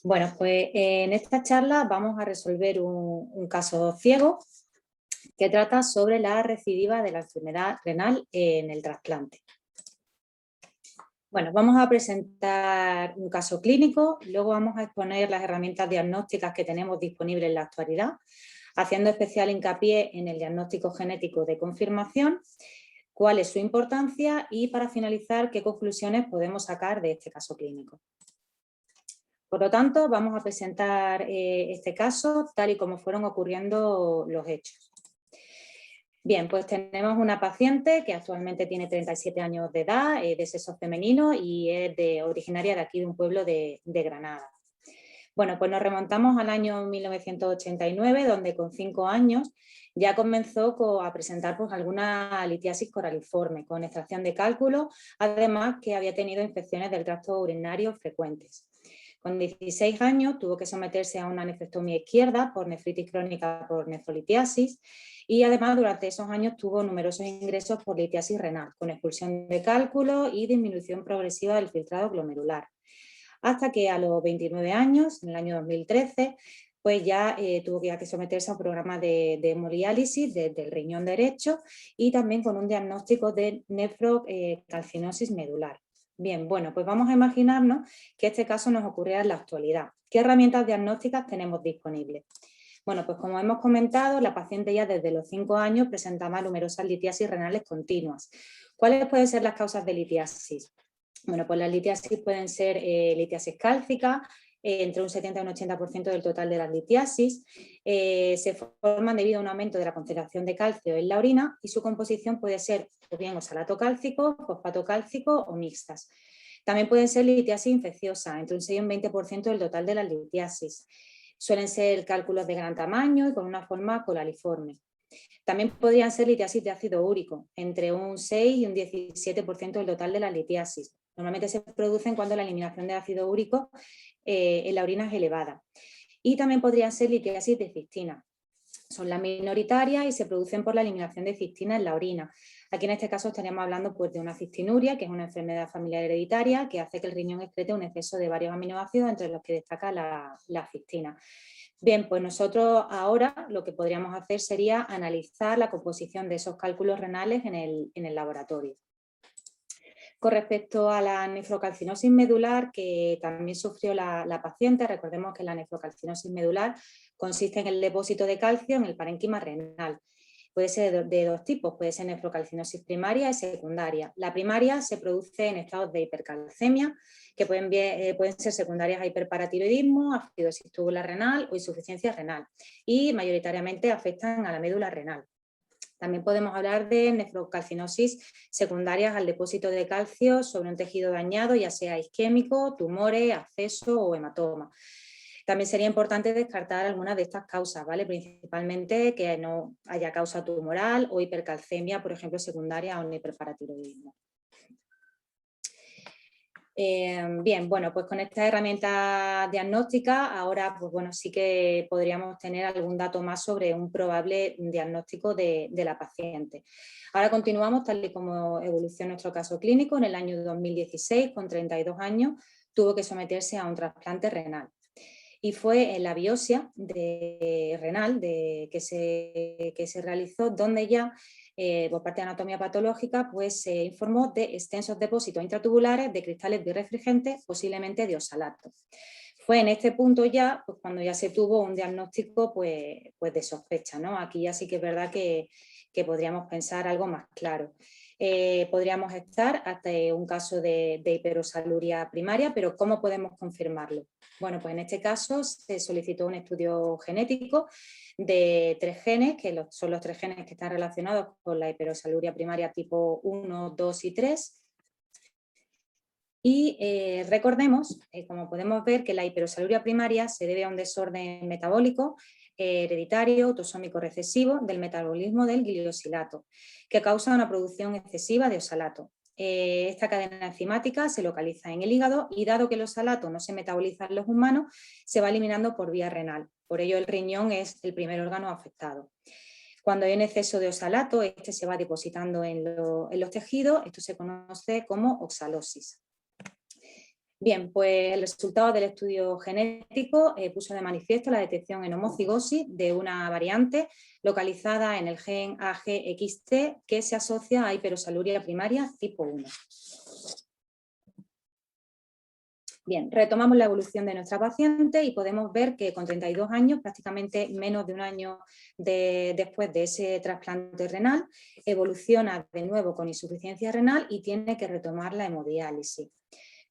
Bueno, pues en esta charla vamos a resolver un caso ciego que trata sobre la recidiva de la enfermedad renal en el trasplante. Bueno, vamos a presentar un caso clínico, luego vamos a exponer las herramientas diagnósticas que tenemos disponibles en la actualidad, haciendo especial hincapié en el diagnóstico genético de confirmación, cuál es su importancia y, para finalizar, qué conclusiones podemos sacar de este caso clínico. Por lo tanto, vamos a presentar este caso tal y como fueron ocurriendo los hechos. Bien, pues tenemos una paciente que actualmente tiene 37 años de edad, de sexo femenino y es originaria de aquí, de un pueblo de Granada. Bueno, pues nos remontamos al año 1989, donde con 5 años ya comenzó a presentar pues, alguna litiasis coraliforme, con extracción de cálculos, además que había tenido infecciones del tracto urinario frecuentes. Con 16 años tuvo que someterse a una nefrectomía izquierda por nefritis crónica por nefrolitiasis y además durante esos años tuvo numerosos ingresos por litiasis renal, con expulsión de cálculos y disminución progresiva del filtrado glomerular. Hasta que a los 29 años, en el año 2013, pues ya tuvo que someterse a un programa de hemodiálisis del riñón derecho y también con un diagnóstico de nefrocalcinosis medular. Bien, bueno, pues vamos a imaginarnos que este caso nos ocurriera en la actualidad. ¿Qué herramientas diagnósticas tenemos disponibles? Bueno, pues como hemos comentado, la paciente ya desde los 5 años presentaba numerosas litiasis renales continuas. ¿Cuáles pueden ser las causas de litiasis? Bueno, pues las litiasis pueden ser litiasis cálcica, entre un 70 y un 80% del total de las litiasis. Se forman debido a un aumento de la concentración de calcio en la orina y su composición puede ser o bien oxalato cálcico, fosfato cálcico o mixtas. También pueden ser litiasis infecciosa, entre un 6 y un 20% del total de las litiasis. Suelen ser cálculos de gran tamaño y con una forma colaliforme. También podrían ser litiasis de ácido úrico, entre un 6 y un 17% del total de las litiasis. Normalmente se producen cuando la eliminación de ácido úrico en la orina es elevada. Y también podrían ser litiasis de cistina. Son las minoritarias y se producen por la eliminación de cistina en la orina. Aquí en este caso estaríamos hablando pues, de una cistinuria, que es una enfermedad familiar hereditaria que hace que el riñón excrete un exceso de varios aminoácidos, entre los que destaca la cistina. Bien, pues nosotros ahora lo que podríamos hacer sería analizar la composición de esos cálculos renales en el laboratorio. Con respecto a la nefrocalcinosis medular que también sufrió la paciente, recordemos que la nefrocalcinosis medular consiste en el depósito de calcio en el parénquima renal. Puede ser de dos tipos, puede ser nefrocalcinosis primaria y secundaria. La primaria se produce en estados de hipercalcemia, que pueden ser secundarias a hiperparatiroidismo, acidosis tubular renal o insuficiencia renal, y mayoritariamente afectan a la médula renal. También podemos hablar de nefrocalcinosis secundarias al depósito de calcio sobre un tejido dañado, ya sea isquémico, tumores, absceso o hematoma. También sería importante descartar algunas de estas causas, ¿vale? Principalmente que no haya causa tumoral o hipercalcemia, por ejemplo, secundaria a un hiperparatiroidismo. Bien, bueno, pues con esta herramienta diagnóstica ahora pues bueno, sí que podríamos tener algún dato más sobre un probable diagnóstico de la paciente. Ahora continuamos tal y como evolucionó nuestro caso clínico. En el año 2016, con 32 años, tuvo que someterse a un trasplante renal. Y fue en la biopsia renal que se realizó, donde ya por parte de anatomía patológica pues, se informó de extensos depósitos intratubulares de cristales birrefringentes, posiblemente de oxalato. Fue en este punto ya pues, cuando ya se tuvo un diagnóstico pues de sospecha, ¿no? Aquí ya sí que es verdad que podríamos pensar algo más claro. Podríamos estar ante un caso de hiperosaluria primaria, pero ¿cómo podemos confirmarlo? Bueno, pues en este caso se solicitó un estudio genético de 3 genes, que son los 3 genes que están relacionados con la hiperosaluria primaria tipo 1, 2 y 3. Y recordemos, como podemos ver, que la hiperosaluria primaria se debe a un desorden metabólico hereditario, autosómico recesivo del metabolismo del gliosilato, que causa una producción excesiva de oxalato. Esta cadena enzimática se localiza en el hígado y dado que el oxalato no se metaboliza en los humanos, se va eliminando por vía renal. Por ello el riñón es el primer órgano afectado. Cuando hay un exceso de oxalato, este se va depositando en los tejidos, esto se conoce como oxalosis. Bien, pues el resultado del estudio genético puso de manifiesto la detección en homocigosis de una variante localizada en el gen AGXT que se asocia a hiperosaluria primaria tipo 1. Bien, retomamos la evolución de nuestra paciente y podemos ver que con 32 años, prácticamente menos de un año después de ese trasplante renal, evoluciona de nuevo con insuficiencia renal y tiene que retomar la hemodiálisis.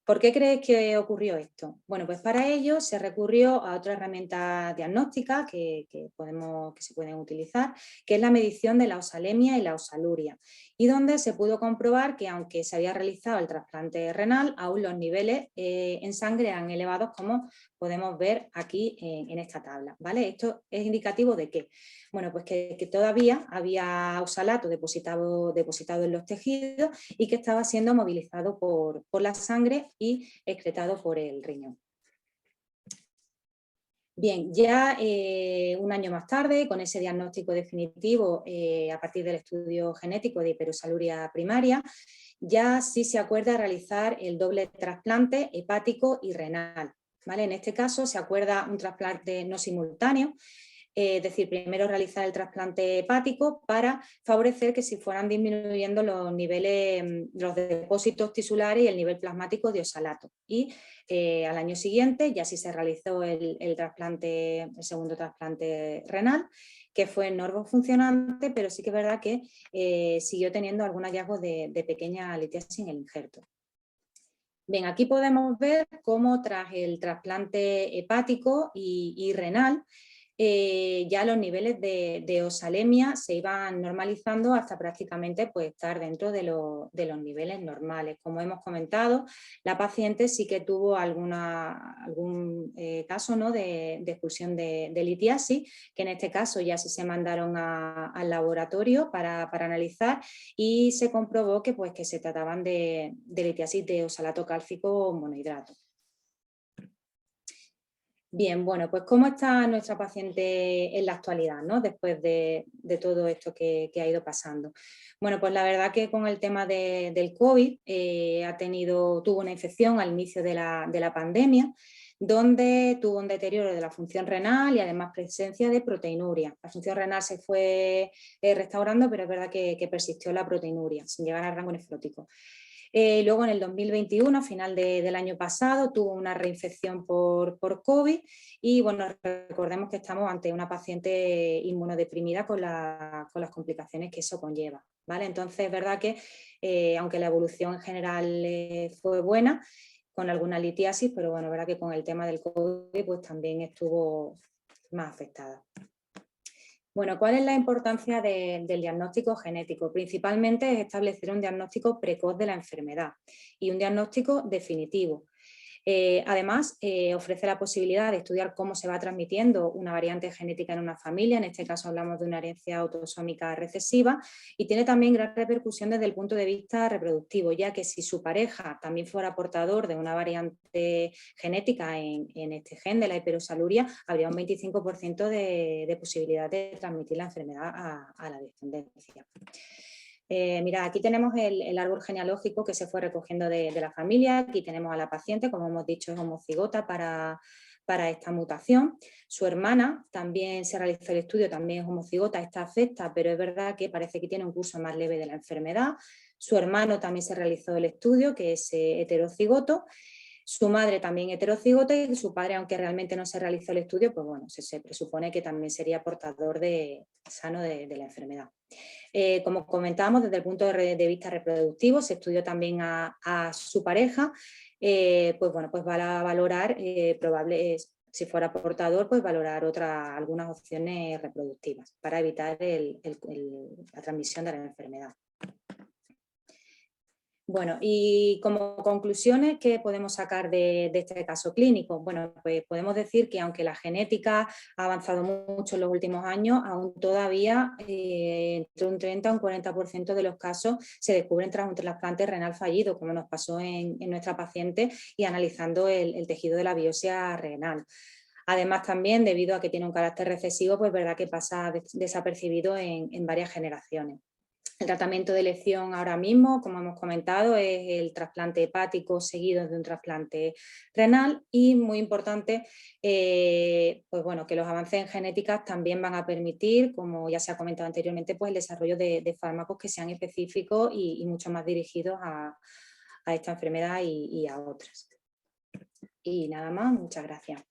¿Por qué crees que ocurrió esto? Bueno, pues para ello se recurrió a otra herramienta diagnóstica que se pueden utilizar, que es la medición de la osalemia y la osaluria, y donde se pudo comprobar que aunque se había realizado el trasplante renal, aún los niveles en sangre eran elevados, como podemos ver aquí en esta tabla, ¿vale? Esto es indicativo de qué. Bueno, pues que todavía había oxalato depositado en los tejidos y que estaba siendo movilizado por la sangre y excretado por el riñón. Bien, ya un año más tarde, con ese diagnóstico definitivo a partir del estudio genético de hiperosaluria primaria, ya sí se acuerda realizar el doble trasplante hepático y renal, ¿vale? En este caso se acuerda un trasplante no simultáneo, es decir, primero realizar el trasplante hepático para favorecer que se fueran disminuyendo los niveles, los depósitos tisulares y el nivel plasmático de oxalato. Y al año siguiente ya sí se realizó el segundo trasplante renal, que fue normofuncionante, pero sí que es verdad que siguió teniendo algún hallazgo de pequeña litiasis en el injerto. Bien, aquí podemos ver cómo tras el trasplante hepático y renal, ya los niveles de osalemia se iban normalizando hasta prácticamente pues, estar dentro de los niveles normales. Como hemos comentado, la paciente sí que tuvo algún caso, ¿no? de expulsión de litiasis, que en este caso ya sí se mandaron al laboratorio para analizar y se comprobó que se trataban de litiasis de oxalato cálcico monohidrato. Bien, bueno, pues ¿cómo está nuestra paciente en la actualidad, ¿no? Después de todo esto que ha ido pasando? Bueno, pues la verdad que con el tema del COVID tuvo una infección al inicio de la pandemia, donde tuvo un deterioro de la función renal y además presencia de proteinuria. La función renal se fue restaurando, pero es verdad que persistió la proteinuria, sin llegar al rango nefrótico. Luego en el 2021, a final del año pasado, tuvo una reinfección por COVID y bueno, recordemos que estamos ante una paciente inmunodeprimida con las complicaciones que eso conlleva, ¿vale? Entonces es verdad que aunque la evolución en general fue buena, con alguna litiasis, pero bueno, es verdad que con el tema del COVID pues también estuvo más afectada. Bueno, ¿cuál es la importancia del diagnóstico genético? Principalmente es establecer un diagnóstico precoz de la enfermedad y un diagnóstico definitivo. Además, ofrece la posibilidad de estudiar cómo se va transmitiendo una variante genética en una familia, en este caso hablamos de una herencia autosómica recesiva, y tiene también gran repercusión desde el punto de vista reproductivo, ya que si su pareja también fuera portador de una variante genética en este gen de la hiperosaluria, habría un 25% de posibilidad de transmitir la enfermedad a la descendencia. Mira, aquí tenemos el árbol genealógico que se fue recogiendo de la familia. Aquí tenemos a la paciente, como hemos dicho, es homocigota para esta mutación. Su hermana también se realizó el estudio, también es homocigota, esta afecta, pero es verdad que parece que tiene un curso más leve de la enfermedad. Su hermano también se realizó el estudio, que es heterocigoto. Su madre también heterocigota y su padre, aunque realmente no se realizó el estudio, pues bueno, se presupone que también sería portador sano de la enfermedad. Como comentábamos, desde el punto de vista reproductivo, se estudió también a su pareja, pues bueno, pues va a valorar si fuera portador, pues valorar algunas opciones reproductivas para evitar la transmisión de la enfermedad. Bueno, y como conclusiones, ¿qué podemos sacar de este caso clínico? Bueno, pues podemos decir que aunque la genética ha avanzado mucho en los últimos años, aún todavía entre un 30 y un 40% de los casos se descubren tras un trasplante renal fallido, como nos pasó en nuestra paciente y analizando el tejido de la biopsia renal. Además, también, debido a que tiene un carácter recesivo, pues es verdad que pasa desapercibido en varias generaciones. El tratamiento de elección ahora mismo, como hemos comentado, es el trasplante hepático seguido de un trasplante renal y muy importante, pues bueno, que los avances en genética también van a permitir, como ya se ha comentado anteriormente, pues el desarrollo de fármacos que sean específicos y mucho más dirigidos a esta enfermedad y a otras. Y nada más, muchas gracias.